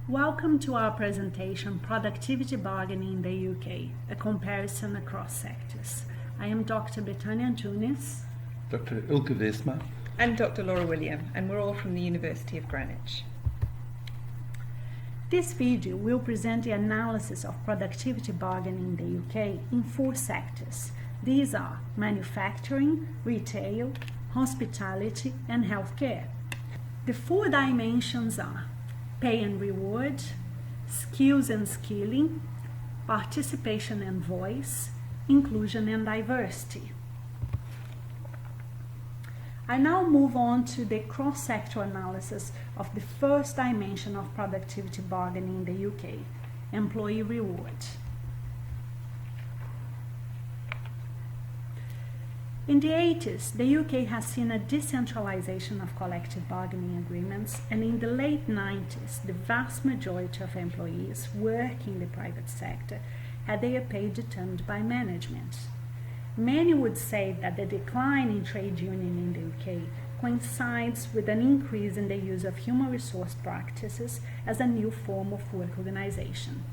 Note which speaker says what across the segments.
Speaker 1: Welcome to our presentation, Productivity Bargaining in the UK, a comparison across sectors. I am Dr. Betania Antunes,
Speaker 2: Dr. Ilke Wesma,
Speaker 3: and Dr. Laura William, and we're all from the University of Greenwich.
Speaker 1: This video will present the analysis of productivity bargaining in the UK in 4 sectors. These are manufacturing, retail, hospitality, and healthcare. The 4 dimensions are pay and reward, skills and skilling, participation and voice, inclusion and diversity. I now move on to the cross-sector analysis of the first dimension of productivity bargaining in the UK, employee reward. In the 80s, the UK has seen a decentralization of collective bargaining agreements, and in the late 90s, the vast majority of employees working in the private sector had their pay determined by management. Many would say that the decline in trade union in the UK coincides with an increase in the use of human resource practices as a new form of work organization.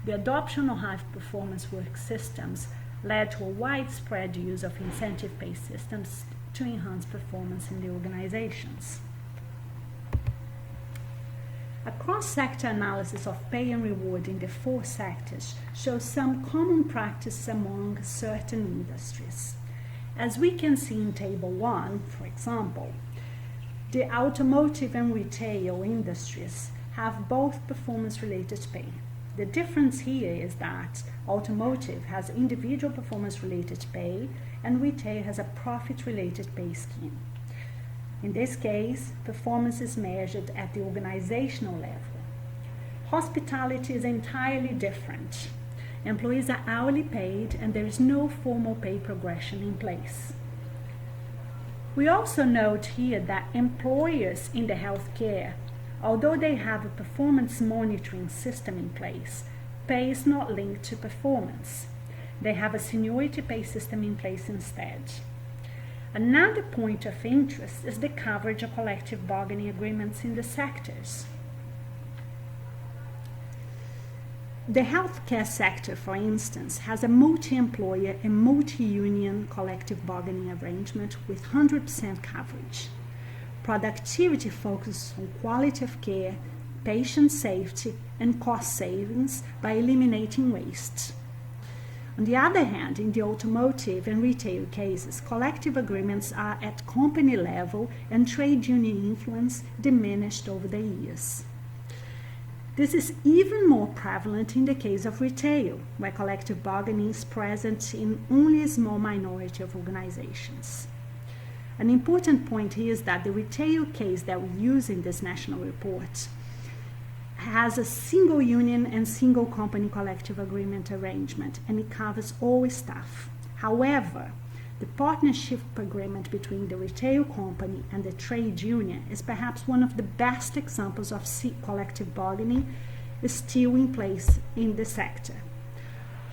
Speaker 1: The adoption of high-performance work systems led to a widespread use of incentive pay systems to enhance performance in the organizations. A cross-sector analysis of pay and reward in the 4 sectors shows some common practices among certain industries. As we can see in Table 1, for example, the automotive and retail industries have both performance-related pay. The difference here is that automotive has individual performance-related pay and retail has a profit-related pay scheme. In this case, performance is measured at the organizational level. Hospitality is entirely different. Employees are hourly paid and there is no formal pay progression in place. We also note here that employers in the healthcare, although they have a performance monitoring system in place, pay is not linked to performance. They have a seniority pay system in place instead. Another point of interest is the coverage of collective bargaining agreements in the sectors. The healthcare sector, for instance, has a multi-employer and multi-union collective bargaining arrangement with 100% coverage. Productivity focuses on quality of care, patient safety, and cost savings by eliminating waste. On the other hand, in the automotive and retail cases, collective agreements are at company level and trade union influence diminished over the years. This is even more prevalent in the case of retail, where collective bargaining is present in only a small minority of organizations. An important point here is that the retail case that we use in this national report has a single union and single company collective agreement arrangement, and it covers all staff. However, the partnership agreement between the retail company and the trade union is perhaps one of the best examples of collective bargaining still in place in the sector.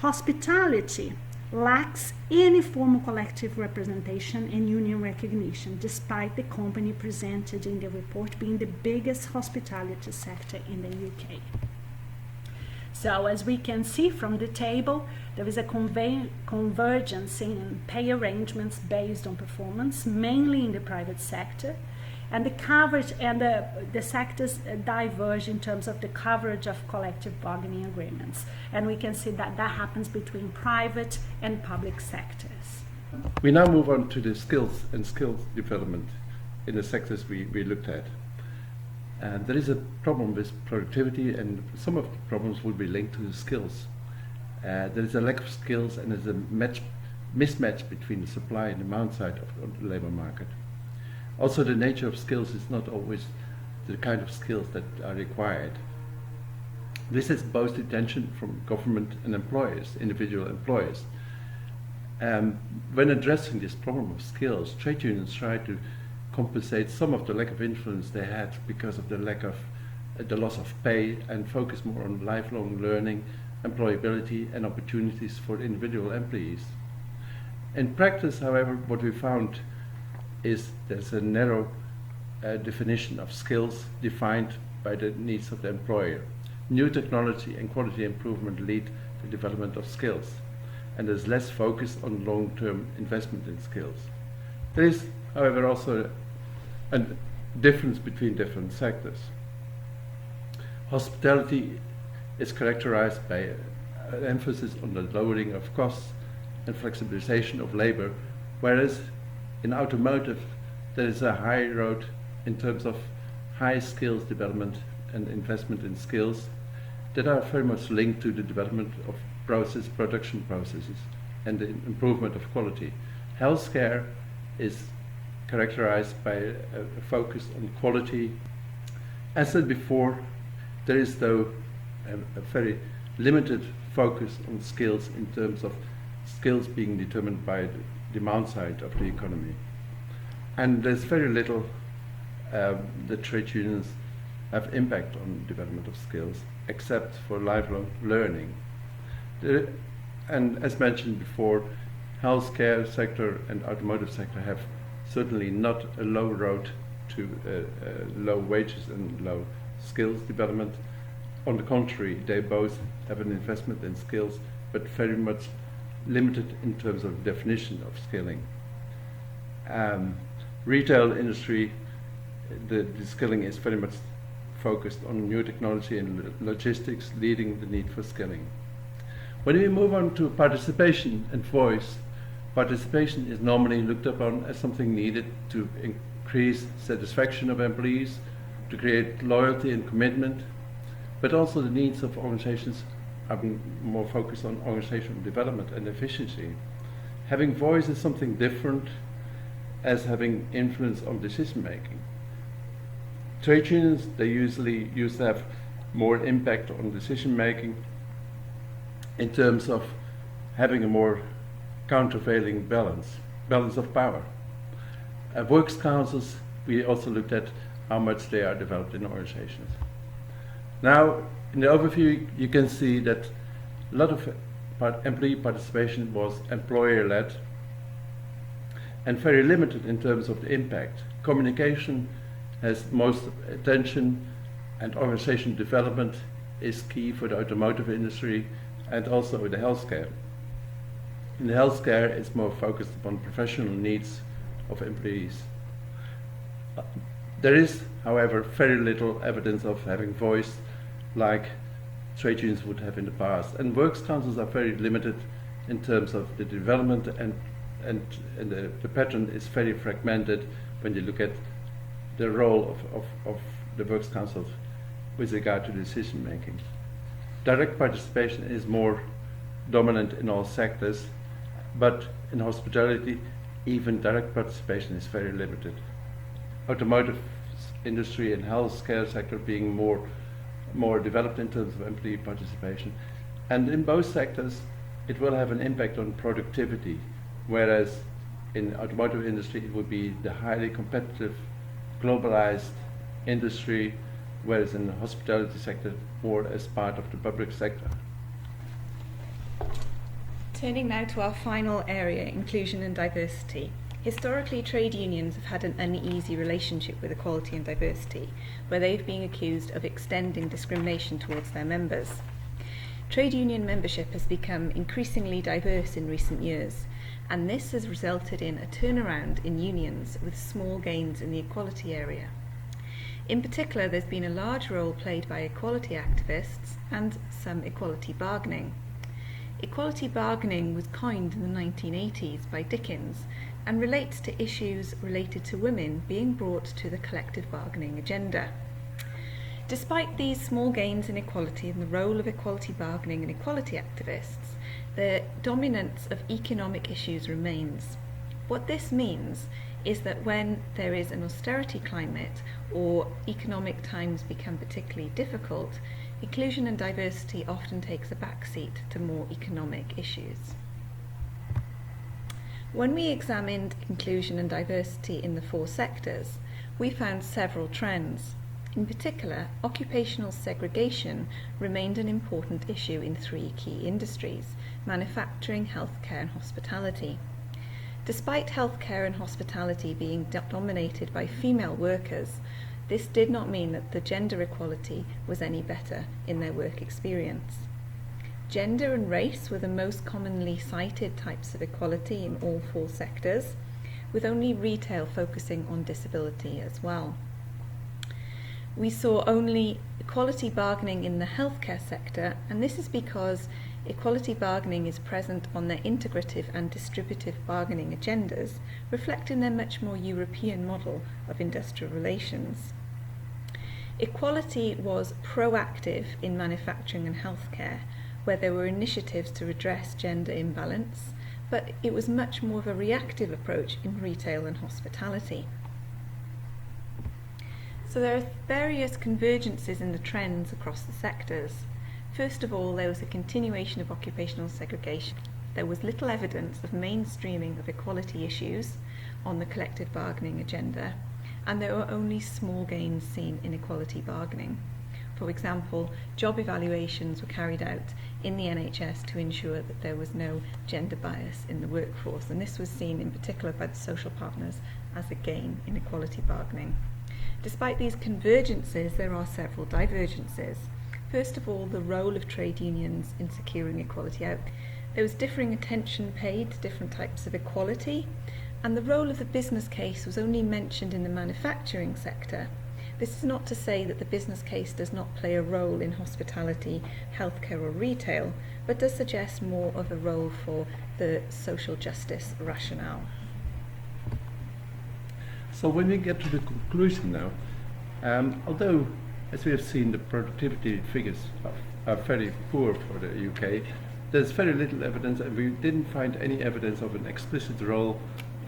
Speaker 1: Hospitality lacks any formal collective representation and union recognition, despite the company presented in the report being the biggest hospitality sector in the UK. So, as we can see from the table, there is a convergence in pay arrangements based on performance, mainly in the private sector, and the coverage and the sectors diverge in terms of the coverage of collective bargaining agreements. And we can see that that happens between private and public sectors.
Speaker 2: We now move on to the skills and skills development in the sectors we looked at. And there is a problem with productivity, and some of the problems will be linked to the skills. There is a lack of skills, and there's a mismatch between the supply and demand side of the labor market. Also, the nature of skills is not always the kind of skills that are required. This has both attention from government and employers, individual employers. When addressing this problem of skills, trade unions try to compensate some of the lack of influence they had because of the lack of the loss of pay, and focus more on lifelong learning, employability, and opportunities for individual employees. In practice, however, what we found is there's a narrow definition of skills defined by the needs of the employer. New technology and quality improvement lead to the development of skills, and there's less focus on long-term investment in skills. There is, however, also a difference between different sectors. Hospitality is characterized by an emphasis on the lowering of costs and flexibilization of labor, whereas in automotive there is a high road in terms of high skills development and investment in skills that are very much linked to the development of production processes and the improvement of quality. Healthcare is characterized by a focus on quality. As said before, there is though a very limited focus on skills in terms of skills being determined by the demand side of the economy. And there's very little that trade unions have impact on development of skills, except for lifelong learning. And as mentioned before, healthcare sector and automotive sector have certainly not a low road to low wages and low skills development. On the contrary, they both have an investment in skills, but very much limited in terms of definition of skilling. Retail industry, the skilling is very much focused on new technology and logistics, leading the need for skilling. When we move on to participation and voice, participation is normally looked upon as something needed to increase satisfaction of employees, to create loyalty and commitment, but also the needs of organizations are more focused on organizational development and efficiency. Having voice is something different as having influence on decision making. Trade unions, they usually used to have more impact on decision making in terms of having a more countervailing balance of power. Works councils, we also looked at how much they are developed in organizations. Now, in the overview, you can see that a lot of employee participation was employer-led and very limited in terms of the impact. Communication has most attention, and organization development is key for the automotive industry and also the healthcare. In the healthcare, it's more focused upon professional needs of employees. There is, however, very little evidence of having voice like trade unions would have in the past. And works councils are very limited in terms of the development, and the pattern is very fragmented when you look at the role of the works councils with regard to decision making. Direct participation is more dominant in all sectors, but in hospitality, even direct participation is very limited. Automotive industry and healthcare sector being more developed in terms of employee participation. And in both sectors, it will have an impact on productivity, whereas in automotive industry, it would be the highly competitive, globalized industry, whereas in the hospitality sector, more as part of the public sector.
Speaker 3: Turning now to our final area, inclusion and diversity. Historically, trade unions have had an uneasy relationship with equality and diversity, where they've been accused of extending discrimination towards their members. Trade union membership has become increasingly diverse in recent years, and this has resulted in a turnaround in unions with small gains in the equality area. In particular, there's been a large role played by equality activists and some equality bargaining. Equality bargaining was coined in the 1980s by Dickens and relates to issues related to women being brought to the collective bargaining agenda. Despite these small gains in equality and the role of equality bargaining and equality activists, the dominance of economic issues remains. What this means is that when there is an austerity climate or economic times become particularly difficult, inclusion and diversity often takes a backseat to more economic issues. When we examined inclusion and diversity in the 4 sectors, we found several trends. In particular, occupational segregation remained an important issue in 3 key industries: manufacturing, healthcare and hospitality. Despite healthcare and hospitality being dominated by female workers, this did not mean that the gender equality was any better in their work experience. Gender and race were the most commonly cited types of equality in all 4 sectors, with only retail focusing on disability as well. We saw only equality bargaining in the healthcare sector, and this is because equality bargaining is present on their integrative and distributive bargaining agendas, reflecting their much more European model of industrial relations. Equality was proactive in manufacturing and healthcare, where there were initiatives to redress gender imbalance, but it was much more of a reactive approach in retail and hospitality. So there are various convergences in the trends across the sectors. First of all, there was a continuation of occupational segregation. There was little evidence of mainstreaming of equality issues on the collective bargaining agenda, and there were only small gains seen in equality bargaining. For example, job evaluations were carried out in the NHS to ensure that there was no gender bias in the workforce, and this was seen in particular by the social partners as a gain in equality bargaining. Despite these convergences, there are several divergences. First of all, the role of trade unions in securing equality out. There was differing attention paid to different types of equality, and the role of the business case was only mentioned in the manufacturing sector. This is not to say that the business case does not play a role in hospitality, healthcare or retail, but does suggest more of a role for the social justice rationale.
Speaker 2: So when we get to the conclusion now, although, as we have seen, the productivity figures are very poor for the UK, there's very little evidence, and we didn't find any evidence of an explicit role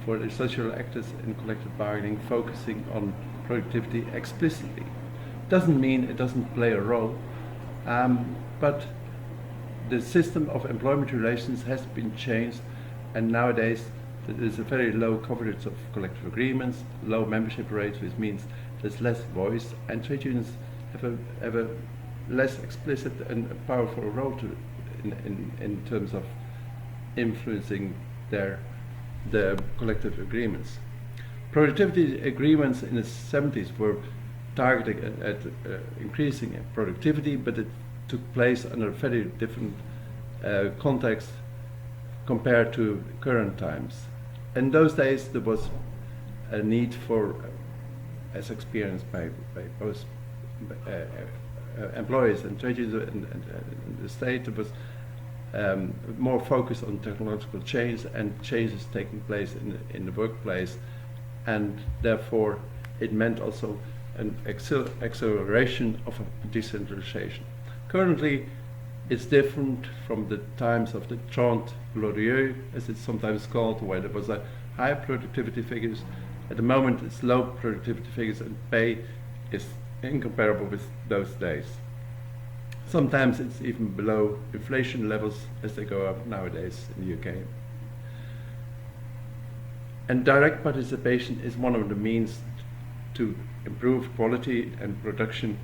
Speaker 2: for the social actors in collective bargaining focusing on productivity explicitly. Doesn't mean it doesn't play a role, but the system of employment relations has been changed, and nowadays there's a very low coverage of collective agreements, low membership rates, which means there's less voice, and trade unions have a less explicit and powerful role in terms of influencing the collective agreements. Productivity agreements in the 70s were targeted at increasing productivity, but it took place under a very different context compared to current times. In those days, there was a need for, as experienced by both employees and trade unions and the state, there was more focus on technological change and changes taking place in the workplace, and therefore it meant also an acceleration of decentralization. Currently, it's different from the times of the Trente Glorieux, as it's sometimes called, where there was a high productivity figures. At the moment, it's low productivity figures, and pay is incomparable with those days. Sometimes it's even below inflation levels as they go up nowadays in the UK. And direct participation is one of the means to improve quality and production,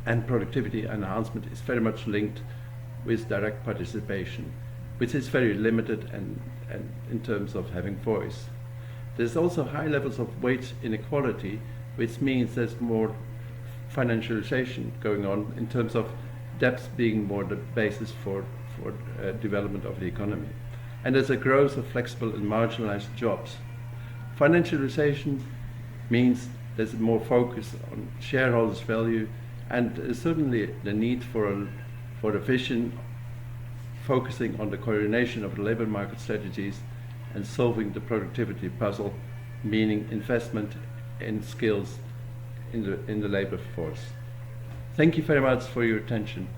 Speaker 2: and productivity enhancement is very much linked with direct participation, which is very limited and in terms of having voice. There's also high levels of wage inequality, which means there's more financialization going on in terms of debts being more the basis for development of the economy. And there's a growth of flexible and marginalized jobs. Financialization means there's more focus on shareholders' value, and certainly the need for the vision focusing on the coordination of the labor market strategies and solving the productivity puzzle, meaning investment in skills in the labor force. Thank you very much for your attention.